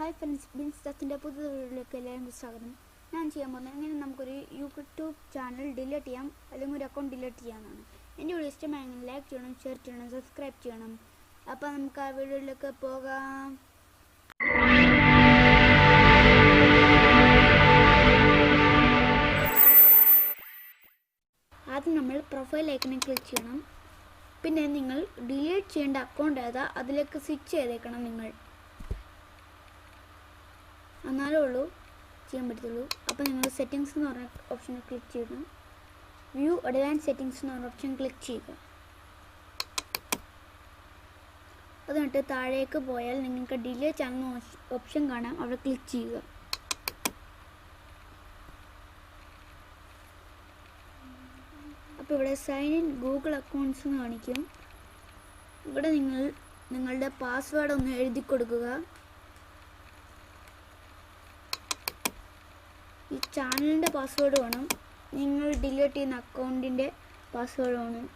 Hi friends, ബിൻസ്തത്തിൻ്റെ പുതിയ വീഡിയോയിലേക്ക് എല്ലാവരും സ്വാഗതം. ഞാൻ ചെയ്യാൻ പോകുന്നത് എങ്ങനെ നമുക്കൊരു യൂട്യൂബ് ചാനൽ ഡിലീറ്റ് ചെയ്യാം അല്ലെങ്കിൽ ഒരു അക്കൗണ്ട് ഡിലീറ്റ് ചെയ്യാമെന്നാണ്. എൻ്റെ വീഡിയോ ഇഷ്ടമായെങ്കിൽ ലൈക്ക് ചെയ്യണം, ഷെയർ ചെയ്യണം, സബ്സ്ക്രൈബ് ചെയ്യണം. അപ്പോൾ നമുക്ക് ആ വീഡിയോയിലേക്ക് പോകാം. ആദ്യം നമ്മൾ പ്രൊഫൈൽ ഐക്കണിൽ ക്ലിക്ക് ചെയ്യണം. പിന്നെ നിങ്ങൾ ഡിലീറ്റ് ചെയ്യേണ്ട അക്കൗണ്ട് ഏതാ അതിലേക്ക് സ്വിച്ച് ചെയ്തേക്കണം. നിങ്ങൾ എന്നാലേ ഉള്ളൂ ചെയ്യാൻ പറ്റത്തുള്ളൂ. അപ്പോൾ നിങ്ങൾ സെറ്റിങ്സ് എന്ന് പറഞ്ഞ ഓപ്ഷനിൽ ക്ലിക്ക് ചെയ്യണം. വ്യൂ അഡ്വാൻസ് സെറ്റിങ്സ് എന്ന് പറഞ്ഞ ഓപ്ഷൻ ക്ലിക്ക് ചെയ്യുക. എന്നിട്ട് താഴേക്ക് പോയാൽ നിങ്ങൾക്ക് ഡിലീറ്റ് ചാനൽ ഓപ്ഷൻ കാണാം, അവിടെ ക്ലിക്ക് ചെയ്യുക. അപ്പോൾ ഇവിടെ സൈൻ ഇൻ ഗൂഗിൾ അക്കൗണ്ട്സ് എന്ന് കാണിക്കും. ഇവിടെ നിങ്ങളുടെ പാസ്വേഡ് ഒന്ന് എഴുതി കൊടുക്കുക. ഈ ചാനലിൻ്റെ പാസ്വേഡ് വേണം, നിങ്ങൾ ഡിലീറ്റ് ചെയ്യുന്ന അക്കൗണ്ടിൻ്റെ പാസ്വേഡ് വേണം.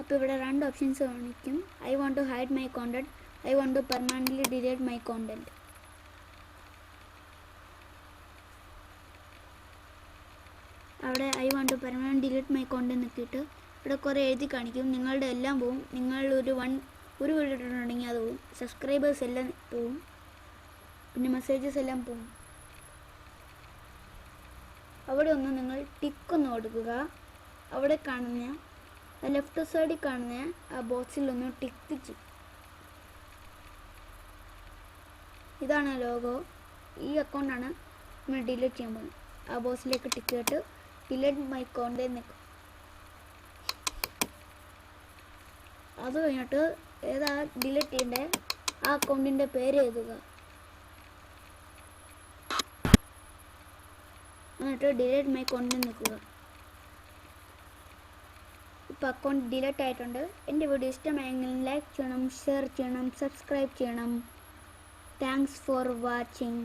അപ്പോൾ ഇവിടെ രണ്ട് ഓപ്ഷൻസ് കാണിക്കും. I want to hide my content, I want to permanently delete my content. അവിടെ I want to permanent delete my content നോക്കിയിട്ട് ഇവിടെ കുറേ എഴുതി കാണിക്കും. നിങ്ങളുടെ എല്ലാം പോവും. നിങ്ങൾ ഒരു വീഡിയോ ഇട്ടിട്ടുണ്ടെങ്കിൽ അത് പോവും. സബ്സ്ക്രൈബേഴ്സ് എല്ലാം പോവും. പിന്നെ മെസ്സേജസ് എല്ലാം പോവും. അവിടെ ഒന്ന് നിങ്ങൾ ടിക്കൊന്ന് കൊടുക്കുക. അവിടെ കാണുന്ന ലെഫ്റ്റ് സൈഡിൽ കാണുന്ന ആ ബോക്സിലൊന്ന് ടിക്ക് ചെയ്യും. ഇതാണ് ലോഗോ. ഈ അക്കൗണ്ടാണ് നമ്മൾ ഡിലീറ്റ് ചെയ്യാൻ പോകുന്നത്. ആ ബോക്സിലേക്ക് ടിക്ക് ചെയ്തിട്ട് ഡിലീറ്റ് മൈ കോണ്ടന്റ് നിൽക്കും. അത് കഴിഞ്ഞിട്ട് ഏതാ ഡിലീറ്റ് ചെയ്യേണ്ട ആ അക്കൗണ്ടിൻ്റെ പേര് എഴുതുക. എന്നിട്ട് ഡിലീറ്റ് മൈ കോണ്ടന്റ് നിൽക്കുക. ഇപ്പോൾ അക്കൗണ്ട് ഡിലീറ്റ് ആയിട്ടുണ്ട്. എൻ്റെ വീഡിയോ ഇഷ്ടമായെങ്കിൽ ലൈക്ക് ചെയ്യണം, ഷെയർ ചെയ്യണം, സബ്സ്ക്രൈബ് ചെയ്യണം. Thanks for watching.